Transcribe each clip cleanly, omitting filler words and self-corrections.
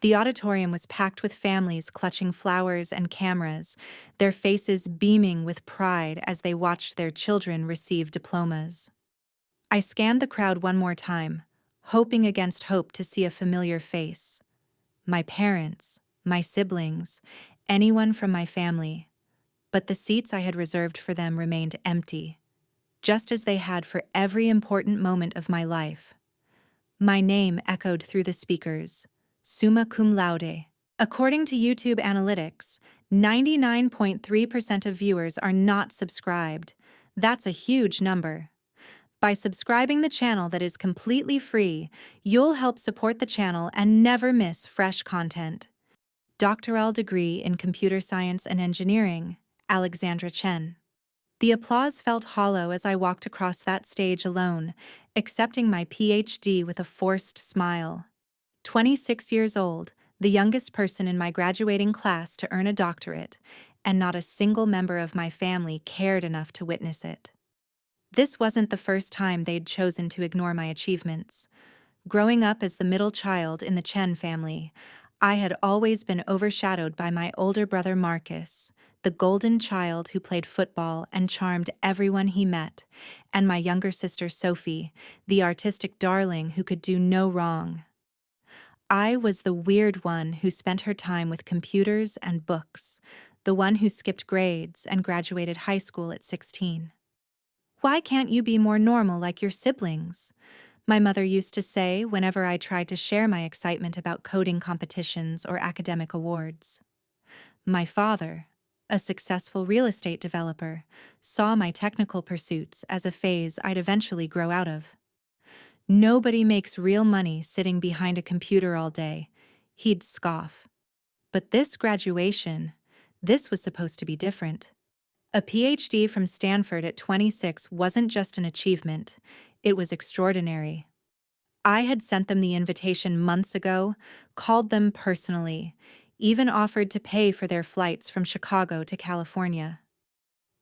The auditorium was packed with families clutching flowers and cameras, their faces beaming with pride as they watched their children receive diplomas. I scanned the crowd one more time, hoping against hope to see a familiar face. My parents, my siblings, anyone from my family. But the seats I had reserved for them remained empty, just as they had for every important moment of my life. My name echoed through the speakers, summa cum laude. According to YouTube analytics, 99.3% of viewers are not subscribed. That's a huge number. By subscribing the channel that is completely free, you'll help support the channel and never miss fresh content. Doctoral degree in computer science and engineering, Alexandra Chen. The applause felt hollow as I walked across that stage alone, accepting my PhD with a forced smile. 26 years old, the youngest person in my graduating class to earn a doctorate, and not a single member of my family cared enough to witness it. This wasn't the first time they'd chosen to ignore my achievements. Growing up as the middle child in the Chen family, I had always been overshadowed by my older brother Marcus, the golden child who played football and charmed everyone he met, and my younger sister Sophie, the artistic darling who could do no wrong. I was the weird one who spent her time with computers and books, the one who skipped grades and graduated high school at 16. "Why can't you be more normal like your siblings?" my mother used to say whenever I tried to share my excitement about coding competitions or academic awards. My father, a successful real estate developer, saw my technical pursuits as a phase I'd eventually grow out of. "Nobody makes real money sitting behind a computer all day," he'd scoff. But this graduation, this was supposed to be different. A PhD from Stanford at 26 wasn't just an achievement, it was extraordinary. I had sent them the invitation months ago, called them personally, even offered to pay for their flights from Chicago to California.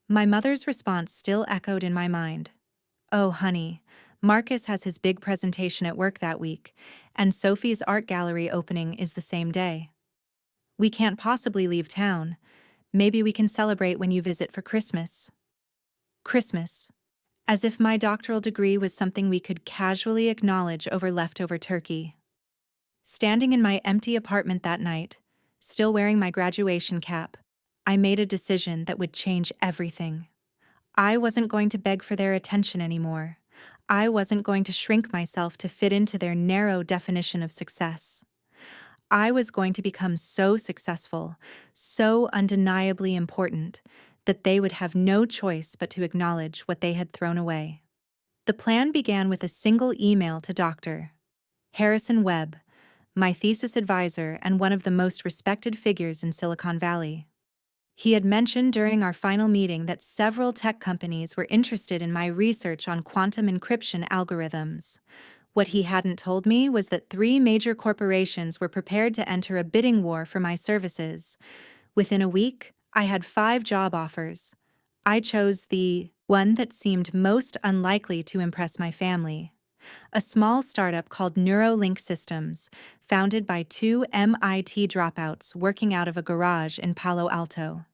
My mother's response still echoed in my mind. "Oh, honey, Marcus has his big presentation at work that week, and Sophie's art gallery opening is the same day. We can't possibly leave town. Maybe we can celebrate when you visit for Christmas." Christmas. As if my doctoral degree was something we could casually acknowledge over leftover turkey. Standing in my empty apartment that night, still wearing my graduation cap, I made a decision that would change everything. I wasn't going to beg for their attention anymore. I wasn't going to shrink myself to fit into their narrow definition of success. I was going to become so successful, so undeniably important, that they would have no choice but to acknowledge what they had thrown away. The plan began with a single email to Dr. Harrison Webb, my thesis advisor and one of the most respected figures in Silicon Valley. He had mentioned during our final meeting that several tech companies were interested in my research on quantum encryption algorithms. What he hadn't told me was that 3 major corporations were prepared to enter a bidding war for my services. Within a week, I had 5 job offers. I chose the one that seemed most unlikely to impress my family. A small startup called Neuralink Systems, founded by 2 MIT dropouts working out of a garage in Palo Alto.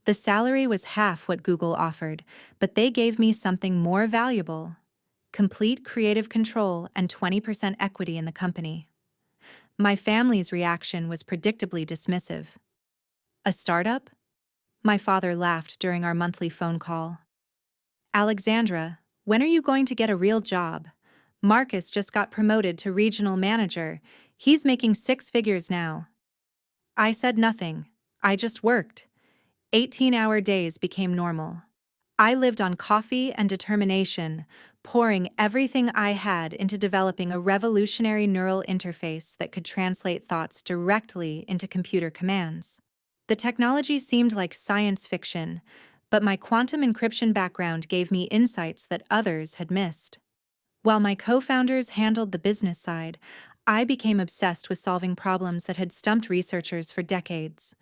The salary was half what Google offered, but they gave me something more valuable: complete creative control and 20% equity in the company. My family's reaction was predictably dismissive. "A startup?" My father laughed during our monthly phone call. "Alexandra, when are you going to get a real job? Marcus just got promoted to regional manager. He's making 6 figures now." I said nothing. I just worked. 18-hour days became normal. I lived on coffee and determination, pouring everything I had into developing a revolutionary neural interface that could translate thoughts directly into computer commands. The technology seemed like science fiction, but my quantum encryption background gave me insights that others had missed. While my co-founders handled the business side, I became obsessed with solving problems that had stumped researchers for decades.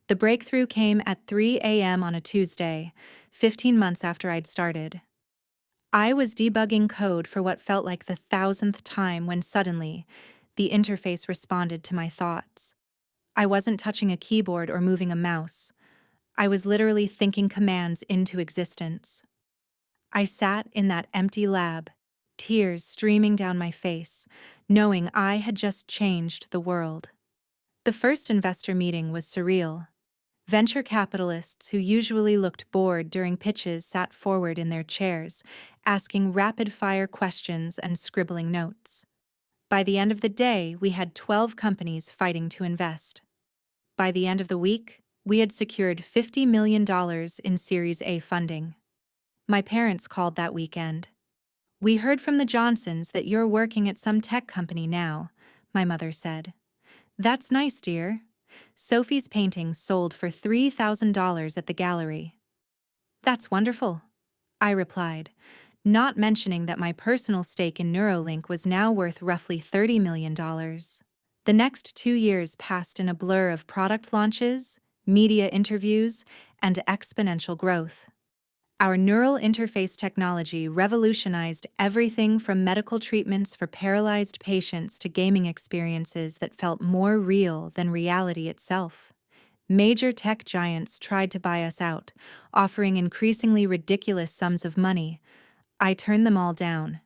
The breakthrough came at 3 a.m. on a Tuesday, 15 months after I'd started. I was debugging code for what felt like the 1,000th time when suddenly, The interface responded to my thoughts. I wasn't touching a keyboard or moving a mouse. I was literally thinking commands into existence. I sat in that empty lab, tears streaming down my face, knowing I had just changed the world. The first investor meeting was surreal. Venture capitalists who usually looked bored during pitches sat forward in their chairs, asking rapid-fire questions and scribbling notes. By the end of the day, we had 12 companies fighting to invest. By the end of the week, we had secured $50 million in Series A funding. My parents called that weekend. "We heard from the Johnsons that you're working at some tech company now," my mother said. "That's nice, dear." Sophie's painting sold for $3,000 at the gallery. "That's wonderful," I replied, not mentioning that my personal stake in Neuralink was now worth roughly $30 million. The next 2 years passed in a blur of product launches, media interviews, and exponential growth. Our neural interface technology revolutionized everything from medical treatments for paralyzed patients to gaming experiences that felt more real than reality itself. Major tech giants tried to buy us out, offering increasingly ridiculous sums of money. I turned them all down.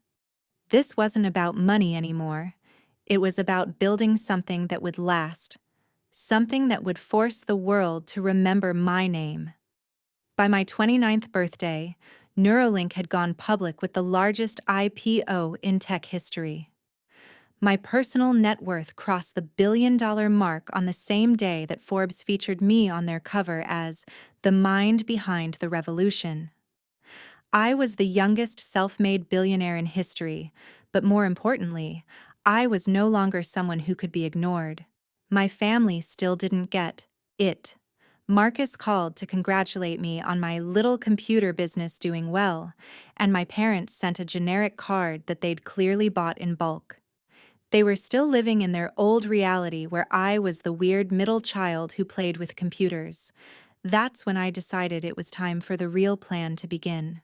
This wasn't about money anymore. It was about building something that would last, something that would force the world to remember my name. By my 29th birthday, Neuralink had gone public with the largest IPO in tech history. My personal net worth crossed the billion-dollar mark on the same day that Forbes featured me on their cover as the mind behind the revolution. I was the youngest self-made billionaire in history, but more importantly, I was no longer someone who could be ignored. My family still didn't get it. Marcus called to congratulate me on my little computer business doing well, and my parents sent a generic card that they'd clearly bought in bulk. They were still living in their old reality where I was the weird middle child who played with computers. That's when I decided it was time for the real plan to begin.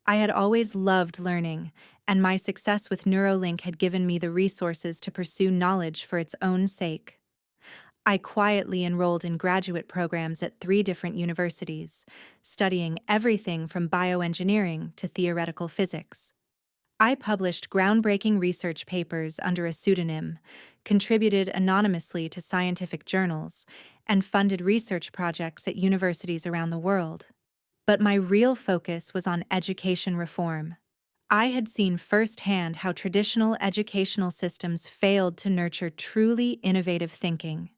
I had always loved learning, and my success with Neuralink had given me the resources to pursue knowledge for its own sake. I quietly enrolled in graduate programs at 3 different universities, studying everything from bioengineering to theoretical physics. I published groundbreaking research papers under a pseudonym, contributed anonymously to scientific journals, and funded research projects at universities around the world. But my real focus was on education reform. I had seen firsthand how traditional educational systems failed to nurture truly innovative thinking.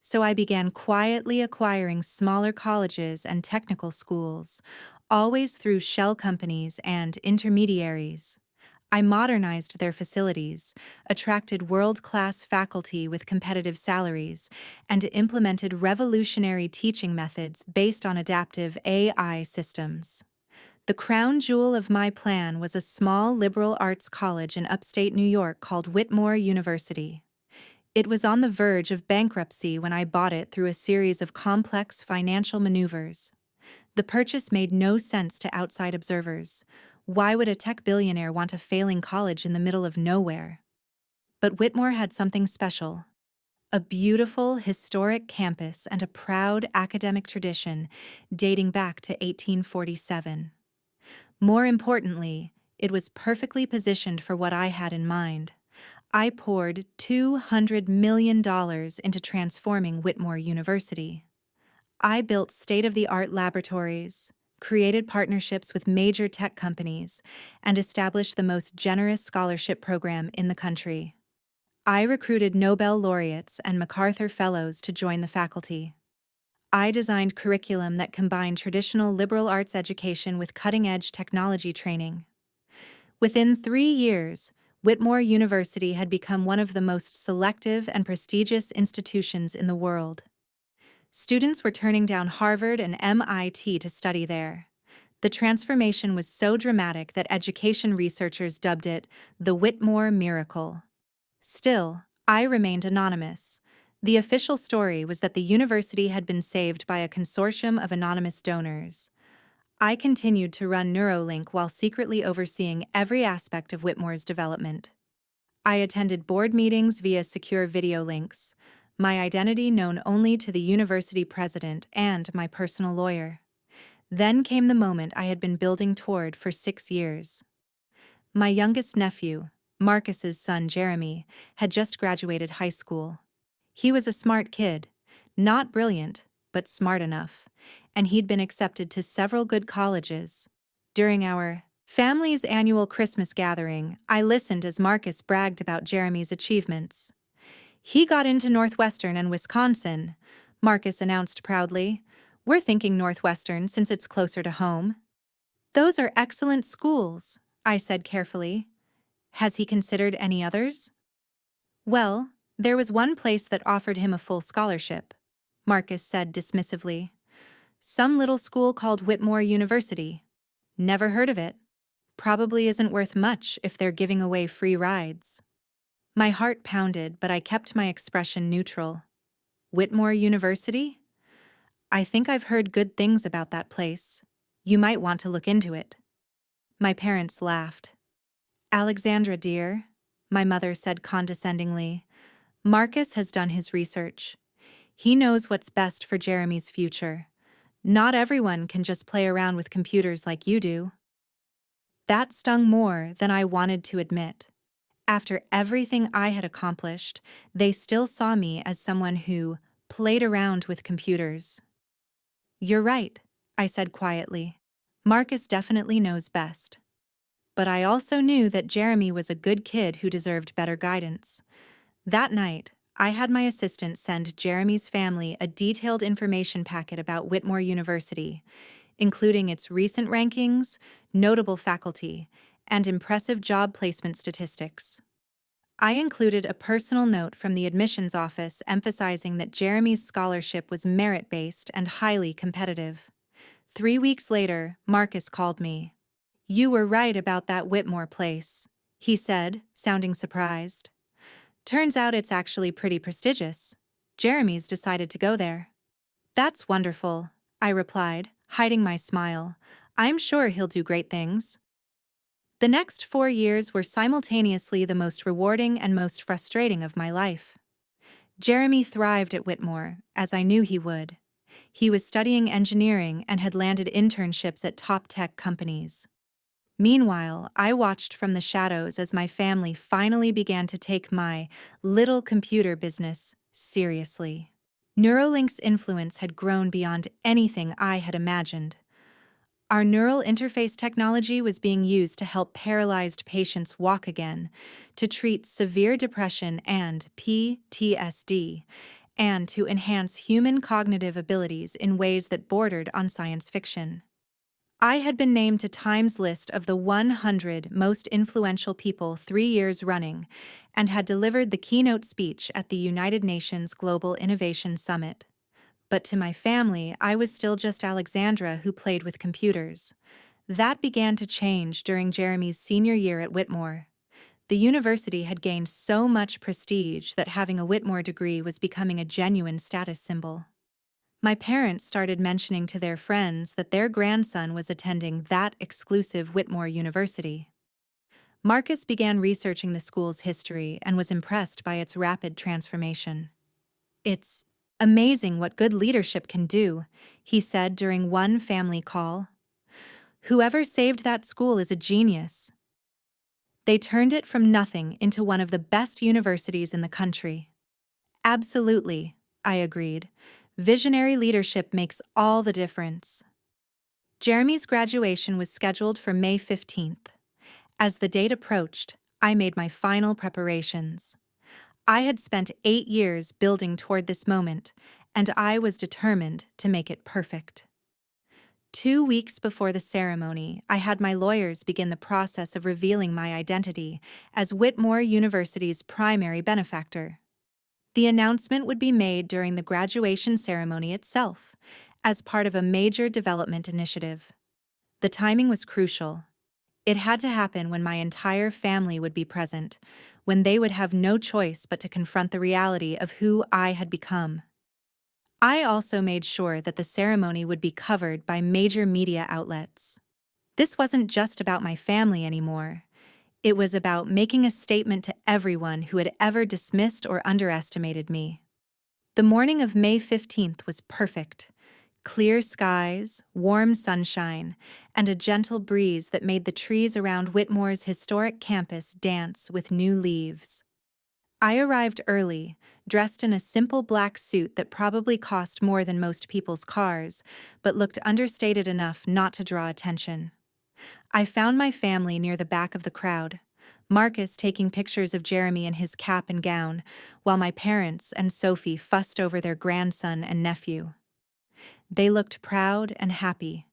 So I began quietly acquiring smaller colleges and technical schools, always through shell companies and intermediaries. I modernized their facilities, attracted world-class faculty with competitive salaries, and implemented revolutionary teaching methods based on adaptive AI systems. The crown jewel of my plan was a small liberal arts college in upstate New York called Whitmore University. It was on the verge of bankruptcy when I bought it through a series of complex financial maneuvers. The purchase made no sense to outside observers. Why would a tech billionaire want a failing college in the middle of nowhere? But Whitmore had something special. A beautiful, historic campus and a proud academic tradition dating back to 1847. More importantly, it was perfectly positioned for what I had in mind. I poured $200 million into transforming Whitmore University. I built state-of-the-art laboratories, created partnerships with major tech companies, and established the most generous scholarship program in the country. I recruited Nobel laureates and MacArthur Fellows to join the faculty. I designed curriculum that combined traditional liberal arts education with cutting-edge technology training. Within 3 years, Whitmore University had become one of the most selective and prestigious institutions in the world. Students were turning down Harvard and MIT to study there. The transformation was so dramatic that education researchers dubbed it the Whitmore Miracle. Still, I remained anonymous. The official story was that the university had been saved by a consortium of anonymous donors. I continued to run Neuralink while secretly overseeing every aspect of Whitmore's development. I attended board meetings via secure video links, my identity known only to the university president and my personal lawyer. Then came the moment I had been building toward for 6 years. My youngest nephew, Marcus's son Jeremy, had just graduated high school. He was a smart kid, not brilliant, but smart enough, and he'd been accepted to several good colleges. During our family's annual Christmas gathering, I listened as Marcus bragged about Jeremy's achievements. He got into Northwestern and Wisconsin, Marcus announced proudly. We're thinking Northwestern since it's closer to home. Those are excellent schools, I said carefully. Has he considered any others? Well, there was one place that offered him a full scholarship, Marcus said dismissively. Some little school called Whitmore University. Never heard of it. Probably isn't worth much if they're giving away free rides. My heart pounded, but I kept my expression neutral. Whitmore University? I think I've heard good things about that place. You might want to look into it. My parents laughed. Alexandra, dear, my mother said condescendingly, Marcus has done his research. He knows what's best for Jeremy's future. Not everyone can just play around with computers like you do. That stung more than I wanted to admit. After everything I had accomplished, they still saw me as someone who played around with computers. You're right, I said quietly. Marcus definitely knows best. But I also knew that Jeremy was a good kid who deserved better guidance. That night, I had my assistant send Jeremy's family a detailed information packet about Whitmore University, including its recent rankings, notable faculty, and impressive job placement statistics. I included a personal note from the admissions office emphasizing that Jeremy's scholarship was merit-based and highly competitive. 3 weeks later, Marcus called me. You were right about that Whitmore place, he said, sounding surprised. Turns out it's actually pretty prestigious. Jeremy's decided to go there. That's wonderful, I replied, hiding my smile. I'm sure he'll do great things. The next 4 years were simultaneously the most rewarding and most frustrating of my life. Jeremy thrived at Whitmore, as I knew he would. He was studying engineering and had landed internships at top tech companies. Meanwhile, I watched from the shadows as my family finally began to take my little computer business seriously. Neuralink's influence had grown beyond anything I had imagined. Our neural interface technology was being used to help paralyzed patients walk again, to treat severe depression and PTSD, and to enhance human cognitive abilities in ways that bordered on science fiction. I had been named to Time's list of the 100 most influential people 3 years running and had delivered the keynote speech at the United Nations Global Innovation Summit. But to my family, I was still just Alexandra who played with computers. That began to change during Jeremy's senior year at Whitmore. The university had gained so much prestige that having a Whitmore degree was becoming a genuine status symbol. My parents started mentioning to their friends that their grandson was attending that exclusive Whitmore University. Marcus began researching the school's history and was impressed by its rapid transformation. It's amazing what good leadership can do, he said during one family call. Whoever saved that school is a genius. They turned it from nothing into one of the best universities in the country. Absolutely, I agreed. Visionary leadership makes all the difference. Jeremy's graduation was scheduled for May 15th. As the date approached, I made my final preparations. I had spent 8 years building toward this moment, and I was determined to make it perfect. 2 weeks before the ceremony, I had my lawyers begin the process of revealing my identity as Whitmore University's primary benefactor. The announcement would be made during the graduation ceremony itself, as part of a major development initiative. The timing was crucial. It had to happen when my entire family would be present, when they would have no choice but to confront the reality of who I had become. I also made sure that the ceremony would be covered by major media outlets. This wasn't just about my family anymore. It was about making a statement to everyone who had ever dismissed or underestimated me. The morning of May 15th was perfect. Clear skies, warm sunshine, and a gentle breeze that made the trees around Whitmore's historic campus dance with new leaves. I arrived early, dressed in a simple black suit that probably cost more than most people's cars, but looked understated enough not to draw attention. I found my family near the back of the crowd, Marcus taking pictures of Jeremy in his cap and gown, while my parents and Sophie fussed over their grandson and nephew. They looked proud and happy,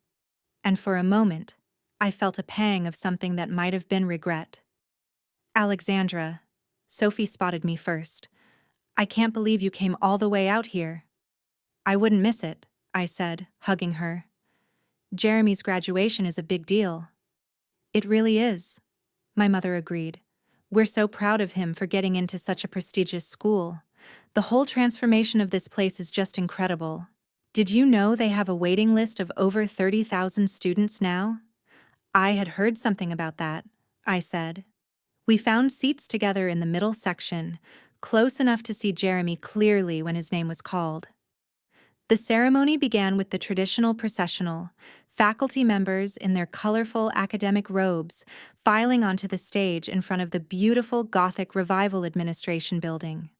and for a moment, I felt a pang of something that might have been regret. Alexandra, Sophie spotted me first. I can't believe you came all the way out here. I wouldn't miss it, I said, hugging her. Jeremy's graduation is a big deal. It really is, my mother agreed. We're so proud of him for getting into such a prestigious school. The whole transformation of this place is just incredible. Did you know they have a waiting list of over 30,000 students now? I had heard something about that, I said. We found seats together in the middle section, close enough to see Jeremy clearly when his name was called. The ceremony began with the traditional processional, faculty members in their colorful academic robes filing onto the stage in front of the beautiful Gothic Revival Administration building.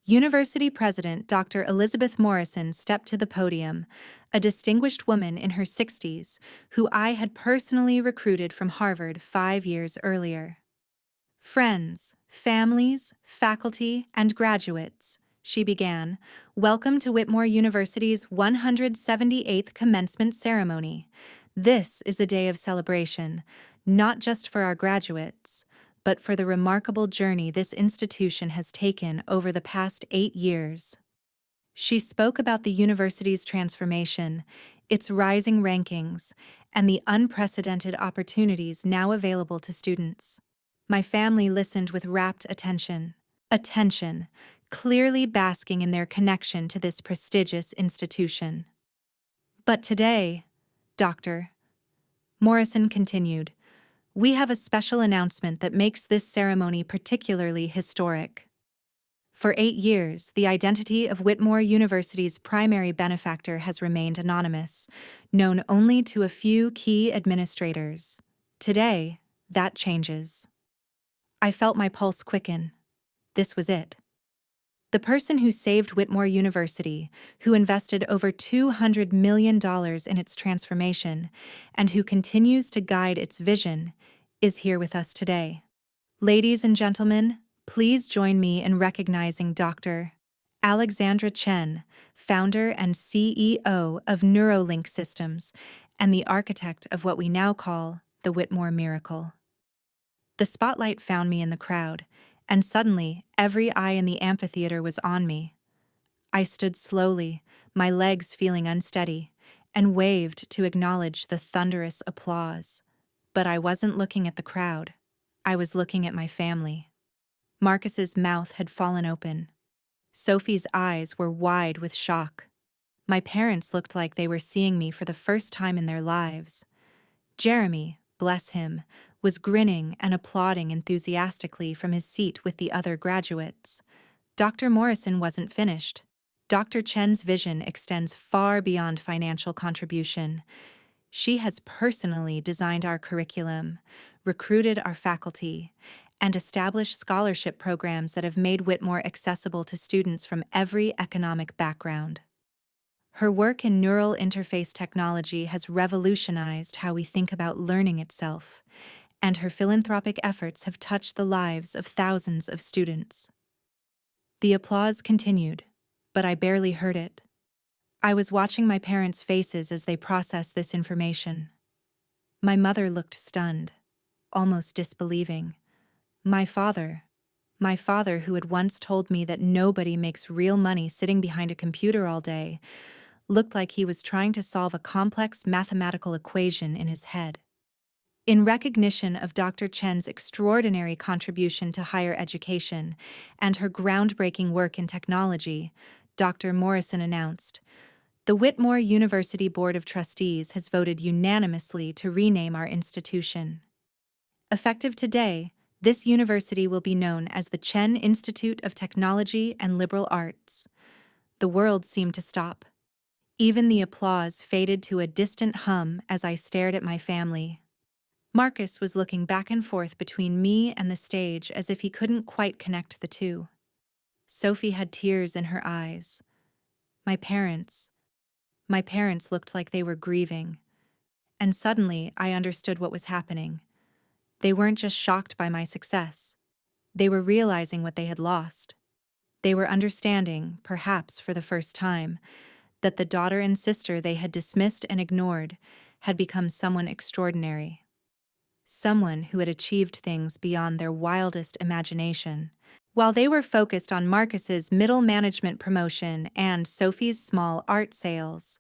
University President Dr. Elizabeth Morrison stepped to the podium, a distinguished woman in her 60s who I had personally recruited from Harvard 5 years earlier. Friends, families, faculty, and graduates, she began, welcome to Whitmore University's 178th commencement ceremony. This is a day of celebration, not just for our graduates, but for the remarkable journey this institution has taken over the past 8 years. She spoke about the university's transformation, its rising rankings, and the unprecedented opportunities now available to students. My family listened with rapt attention, clearly basking in their connection to this prestigious institution. But today, Dr. Morrison continued, we have a special announcement that makes this ceremony particularly historic. For 8 years, the identity of Whitmore University's primary benefactor has remained anonymous, known only to a few key administrators. Today, that changes. I felt my pulse quicken. This was it. The person who saved Whitmore University, who invested over $200 million in its transformation, and who continues to guide its vision, is here with us today. Ladies and gentlemen, please join me in recognizing Dr. Alexandra Chen, founder and CEO of Neuralink Systems, and the architect of what we now call the Whitmore Miracle. The spotlight found me in the crowd, and suddenly every eye in the amphitheater was on me. I stood slowly, my legs feeling unsteady, and waved to acknowledge the thunderous applause. But I wasn't looking at the crowd. I was looking at my family. Marcus's mouth had fallen open. Sophie's eyes were wide with shock. My parents looked like they were seeing me for the first time in their lives. Jeremy, bless him, was grinning and applauding enthusiastically from his seat with the other graduates. Dr. Morrison wasn't finished. Dr. Chen's vision extends far beyond financial contribution. She has personally designed our curriculum, recruited our faculty, and established scholarship programs that have made Whitmore accessible to students from every economic background. Her work in neural interface technology has revolutionized how we think about learning itself, and her philanthropic efforts have touched the lives of thousands of students. The applause continued, but I barely heard it. I was watching my parents' faces as they processed this information. My mother looked stunned, almost disbelieving. My father, who had once told me that nobody makes real money sitting behind a computer all day, looked like he was trying to solve a complex mathematical equation in his head. In recognition of Dr. Chen's extraordinary contribution to higher education and her groundbreaking work in technology, Dr. Morrison announced, the Whitmore University Board of Trustees has voted unanimously to rename our institution. Effective today, This university will be known as the Chen Institute of Technology and Liberal Arts. The world seemed to stop. Even the applause faded to a distant hum as I stared at my family. Marcus was looking back and forth between me and the stage as if he couldn't quite connect the two. Sophie had tears in her eyes. My parents. My parents looked like they were grieving. And suddenly, I understood what was happening. They weren't just shocked by my success. They were realizing what they had lost. They were understanding, perhaps for the first time, that the daughter and sister they had dismissed and ignored had become someone extraordinary. Someone who had achieved things beyond their wildest imagination. While they were focused on Marcus's middle management promotion and Sophie's small art sales,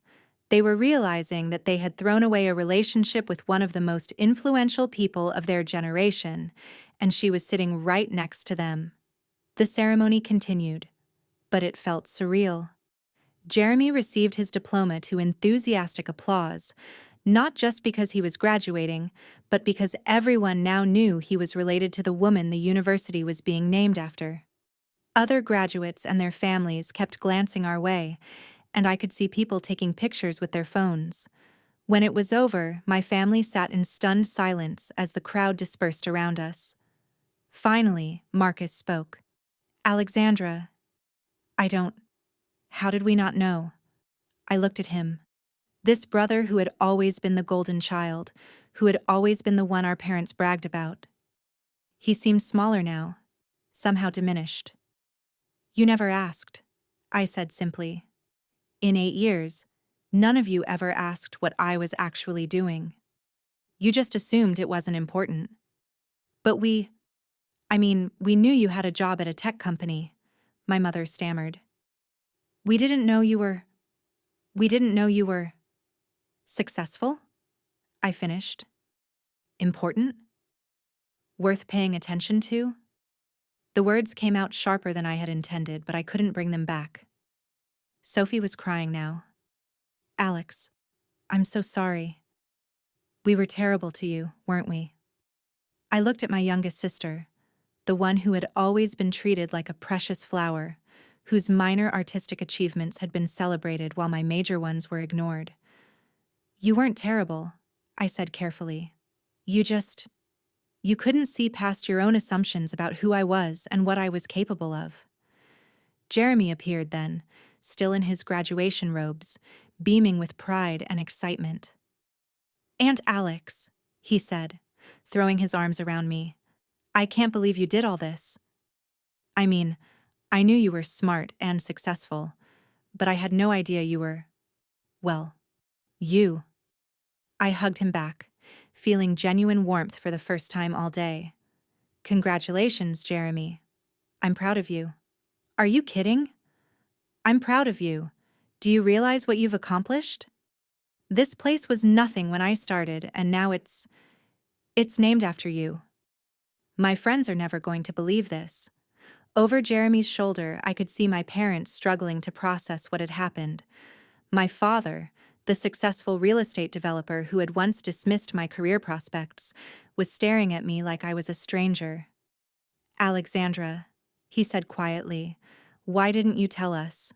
they were realizing that they had thrown away a relationship with one of the most influential people of their generation, and she was sitting right next to them. The ceremony continued, but it felt surreal. Jeremy received his diploma to enthusiastic applause, not just because he was graduating, but because everyone now knew he was related to the woman the university was being named after. Other graduates and their families kept glancing our way, and I could see people taking pictures with their phones. When it was over, my family sat in stunned silence as the crowd dispersed around us. Finally, Marcus spoke. "Alexandra, how did we not know?" I looked at him. This brother who had always been the golden child, who had always been the one our parents bragged about. He seemed smaller now, somehow diminished. "You never asked," I said simply. "In 8 years, none of you ever asked what I was actually doing. You just assumed it wasn't important. But we knew you had a job at a tech company," my mother stammered. We didn't know you were successful?" I finished. "Important? Worth paying attention to?" The words came out sharper than I had intended, but I couldn't bring them back. Sophie was crying now. "Alex, I'm so sorry. We were terrible to you, weren't we?" I looked at my youngest sister, the one who had always been treated like a precious flower, whose minor artistic achievements had been celebrated while my major ones were ignored. "You weren't terrible," I said carefully. You couldn't see past your own assumptions about who I was and what I was capable of." Jeremy appeared then, still in his graduation robes, beaming with pride and excitement. "Aunt Alex," he said, throwing his arms around me, "I can't believe you did all this. I mean, I knew you were smart and successful, but I had no idea you were, well, you." I hugged him back, feeling genuine warmth for the first time all day. "Congratulations, Jeremy. I'm proud of you." "Are you kidding?" "I'm proud of you. Do you realize what you've accomplished? This place was nothing when I started, and now it's named after you." My friends are never going to believe this. Over Jeremy's shoulder, I could see my parents struggling to process what had happened. My father, the successful real estate developer who had once dismissed my career prospects, was staring at me like I was a stranger. "Alexandra," he said quietly, "why didn't you tell us?"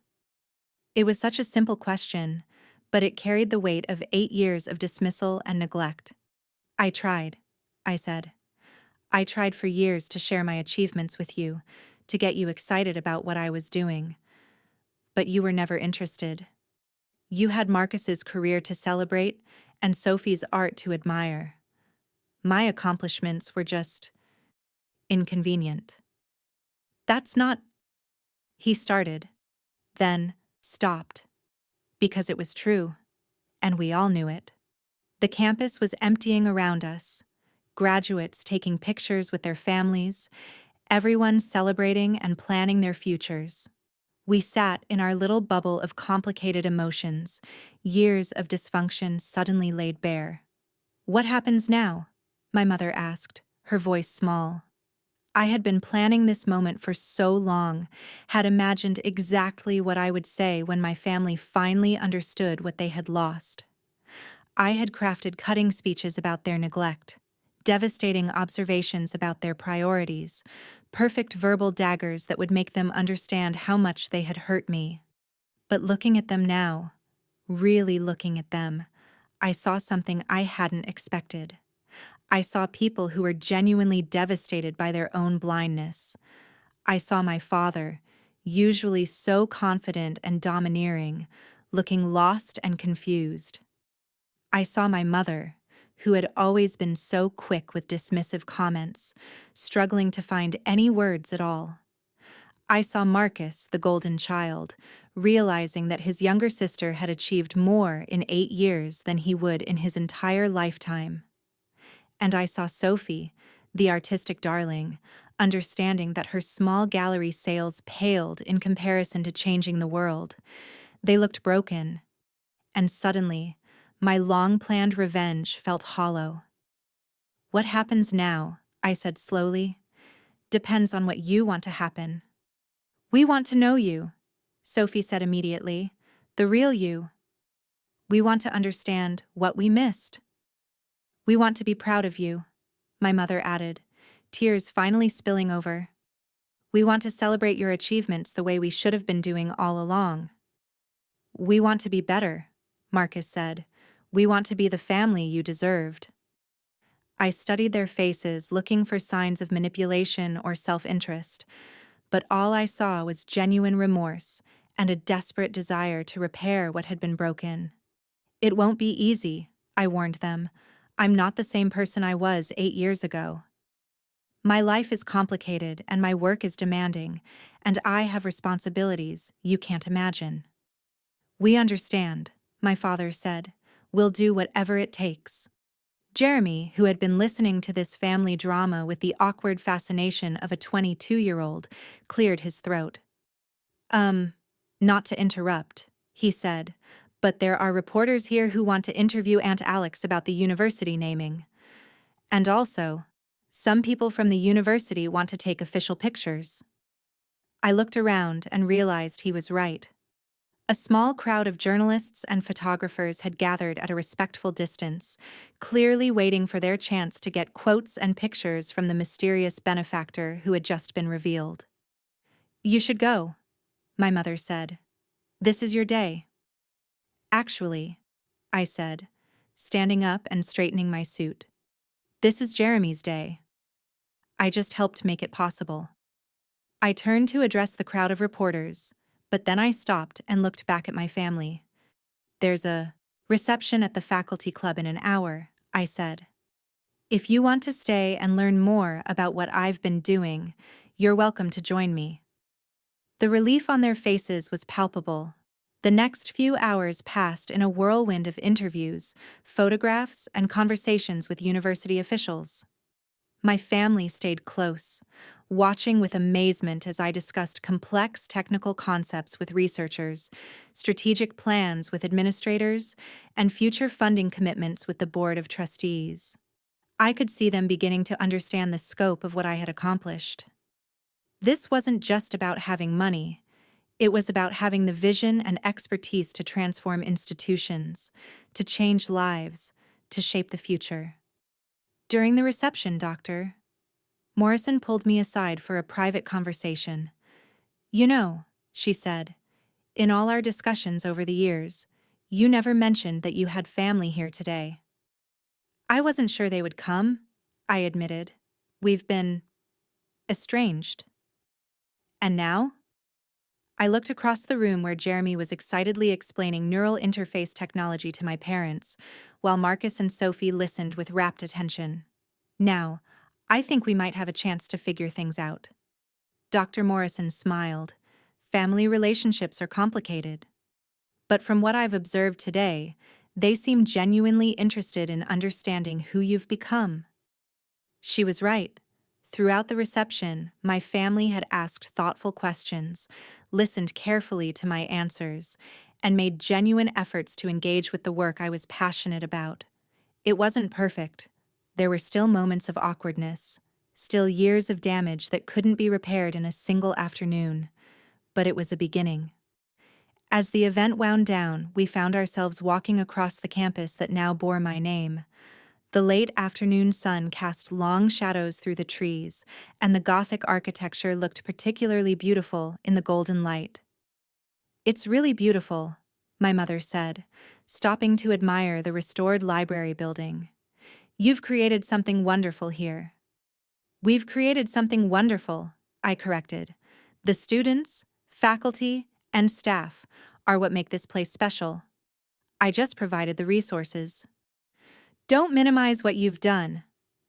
It was such a simple question, but it carried the weight of 8 years of dismissal and neglect. "I tried," I said. "I tried for years to share my achievements with you, to get you excited about what I was doing. But you were never interested. You had Marcus's career to celebrate and Sophie's art to admire. My accomplishments were just inconvenient." "That's not—" he started, then stopped. Because it was true, and we all knew it. The campus was emptying around us, graduates taking pictures with their families, everyone celebrating and planning their futures. We sat in our little bubble of complicated emotions, years of dysfunction suddenly laid bare. "What happens now?" my mother asked, her voice small. I had been planning this moment for so long, had imagined exactly what I would say when my family finally understood what they had lost. I had crafted cutting speeches about their neglect, devastating observations about their priorities, perfect verbal daggers that would make them understand how much they had hurt me. But looking at them now, really looking at them, I saw something I hadn't expected. I saw people who were genuinely devastated by their own blindness. I saw my father, usually so confident and domineering, looking lost and confused. I saw my mother, who had always been so quick with dismissive comments, struggling to find any words at all. I saw Marcus, the golden child, realizing that his younger sister had achieved more in 8 years than he would in his entire lifetime. And I saw Sophie, the artistic darling, understanding that her small gallery sales paled in comparison to changing the world. They looked broken, and suddenly, my long-planned revenge felt hollow. "What happens now?" I said slowly. "Depends on what you want to happen." "We want to know you," Sophie said immediately. "The real you. We want to understand what we missed. We want to be proud of you," my mother added, tears finally spilling over. "We want to celebrate your achievements the way we should have been doing all along." "We want to be better," Marcus said. "We want to be the family you deserved." I studied their faces, looking for signs of manipulation or self-interest, but all I saw was genuine remorse and a desperate desire to repair what had been broken. "It won't be easy," I warned them. "I'm not the same person I was 8 years ago. My life is complicated and my work is demanding, and I have responsibilities you can't imagine." "We understand," my father said. "We'll do whatever it takes." Jeremy, who had been listening to this family drama with the awkward fascination of a 22-year-old, cleared his throat. Not to interrupt," he said, "but there are reporters here who want to interview Aunt Alex about the university naming. And also, some people from the university want to take official pictures." I looked around and realized he was right. A small crowd of journalists and photographers had gathered at a respectful distance, clearly waiting for their chance to get quotes and pictures from the mysterious benefactor who had just been revealed. "You should go," my mother said. "This is your day." "Actually," I said, standing up and straightening my suit, "this is Jeremy's day. I just helped make it possible." I turned to address the crowd of reporters, but then I stopped and looked back at my family. "There's a reception at the faculty club in an hour," I said. "If you want to stay and learn more about what I've been doing, you're welcome to join me." The relief on their faces was palpable. The next few hours passed in a whirlwind of interviews, photographs, and conversations with university officials. My family stayed close, watching with amazement as I discussed complex technical concepts with researchers, strategic plans with administrators, and future funding commitments with the board of trustees. I could see them beginning to understand the scope of what I had accomplished. This wasn't just about having money. It was about having the vision and expertise to transform institutions, to change lives, to shape the future. During the reception, Dr. Morrison pulled me aside for a private conversation. "You know," she said, "in all our discussions over the years, you never mentioned that you had family here today." "I wasn't sure they would come," I admitted. "We've been estranged." "And now?" I looked across the room where Jeremy was excitedly explaining neural interface technology to my parents, while Marcus and Sophie listened with rapt attention. "Now, I think we might have a chance to figure things out." Dr. Morrison smiled. "Family relationships are complicated. But from what I've observed today, they seem genuinely interested in understanding who you've become." She was right. Throughout the reception, my family had asked thoughtful questions, listened carefully to my answers, and made genuine efforts to engage with the work I was passionate about. It wasn't perfect. There were still moments of awkwardness, still years of damage that couldn't be repaired in a single afternoon, but it was a beginning. As the event wound down, we found ourselves walking across the campus that now bore my name. The late afternoon sun cast long shadows through the trees, and the Gothic architecture looked particularly beautiful in the golden light. "It's really beautiful," my mother said, stopping to admire the restored library building. "You've created something wonderful here." "We've created something wonderful," I corrected. "The students, faculty, and staff are what make this place special. I just provided the resources." "Don't minimize what you've done,"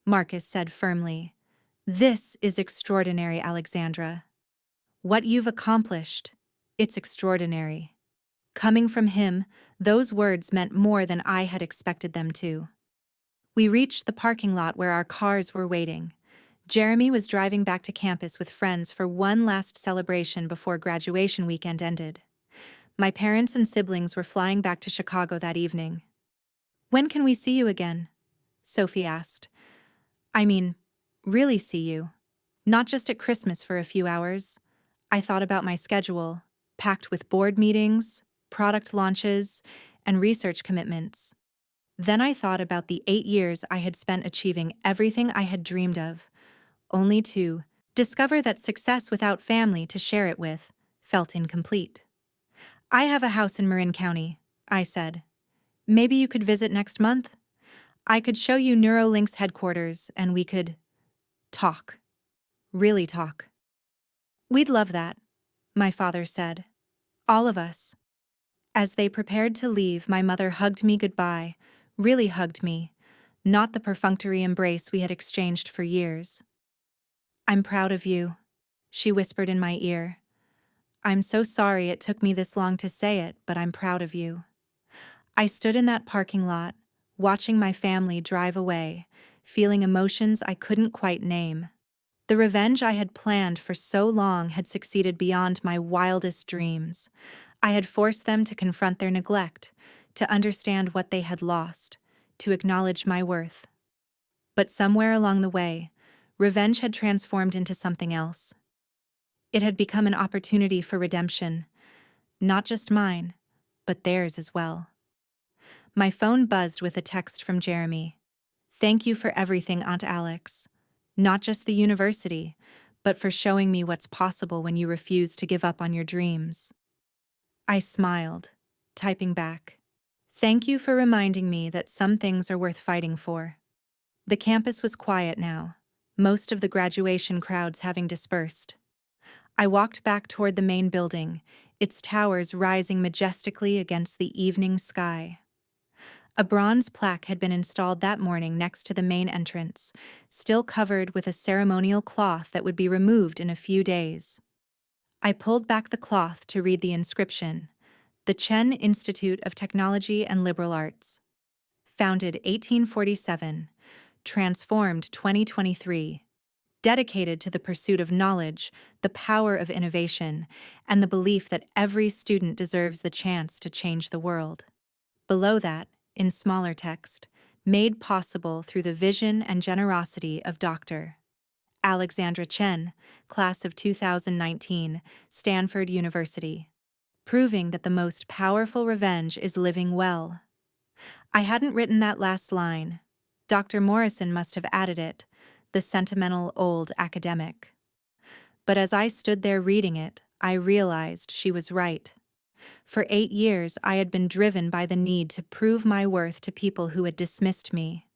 Marcus said firmly. "This is extraordinary, Alexandra. What you've accomplished, it's extraordinary." Coming from him, those words meant more than I had expected them to. We reached the parking lot where our cars were waiting. Jeremy was driving back to campus with friends for one last celebration before graduation weekend ended. My parents and siblings were flying back to Chicago that evening. "When can we see you again?" Sophie asked. "I mean, really see you. Not just at Christmas for a few hours." I thought about my schedule, packed with board meetings, product launches, and research commitments. Then I thought about the 8 years I had spent achieving everything I had dreamed of, only to discover that success without family to share it with felt incomplete. "I have a house in Marin County," I said. "Maybe you could visit next month? I could show you Neuralink's headquarters and we could talk. Really talk." "We'd love that," my father said. "All of us." As they prepared to leave, my mother hugged me goodbye, really hugged me, not the perfunctory embrace we had exchanged for years. "I'm proud of you," she whispered in my ear. "I'm so sorry it took me this long to say it, but I'm proud of you." I stood in that parking lot, watching my family drive away, feeling emotions I couldn't quite name. The revenge I had planned for so long had succeeded beyond my wildest dreams. I had forced them to confront their neglect, to understand what they had lost, to acknowledge my worth. But somewhere along the way, revenge had transformed into something else. It had become an opportunity for redemption, not just mine, but theirs as well. My phone buzzed with a text from Jeremy. "Thank you for everything, Aunt Alex. Not just the university, but for showing me what's possible when you refuse to give up on your dreams." I smiled, typing back, "Thank you for reminding me that some things are worth fighting for." The campus was quiet now, most of the graduation crowds having dispersed. I walked back toward the main building, its towers rising majestically against the evening sky. A bronze plaque had been installed that morning next to the main entrance, still covered with a ceremonial cloth that would be removed in a few days. I pulled back the cloth to read the inscription: "The Chen Institute of Technology and Liberal Arts. Founded 1847, transformed 2023. Dedicated to the pursuit of knowledge, the power of innovation, and the belief that every student deserves the chance to change the world." Below that, in smaller text, "Made possible through the vision and generosity of Dr. Alexandra Chen, class of 2019, Stanford University. Proving that the most powerful revenge is living well." I hadn't written that last line. Dr. Morrison must have added it, the sentimental old academic. But as I stood there reading it, I realized she was right. For 8 years, I had been driven by the need to prove my worth to people who had dismissed me.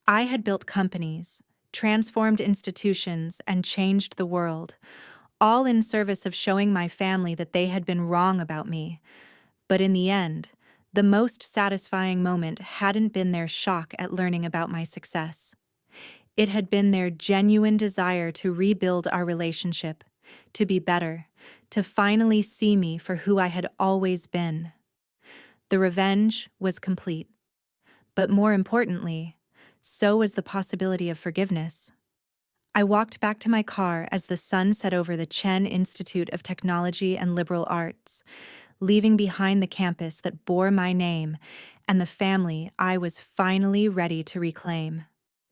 I had built companies, transformed institutions, and changed the world, all in service of showing my family that they had been wrong about me. But in the end, the most satisfying moment hadn't been their shock at learning about my success. It had been their genuine desire to rebuild our relationship, to be better, to finally see me for who I had always been. The revenge was complete. But more importantly, so was the possibility of forgiveness. I walked back to my car as the sun set over the Chen Institute of Technology and Liberal Arts, leaving behind the campus that bore my name and the family I was finally ready to reclaim.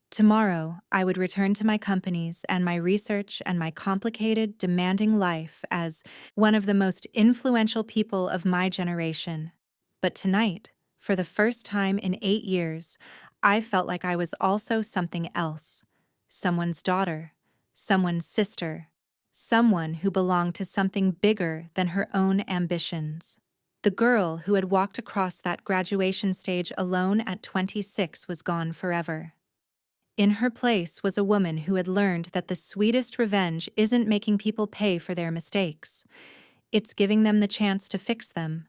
Tomorrow, I would return to my companies and my research and my complicated, demanding life as one of the most influential people of my generation. But tonight, for the first time in 8 years, I felt like I was also something else, someone's daughter, someone's sister, someone who belonged to something bigger than her own ambitions. The girl who had walked across that graduation stage alone at 26 was gone forever. In her place was a woman who had learned that the sweetest revenge isn't making people pay for their mistakes. It's giving them the chance to fix them,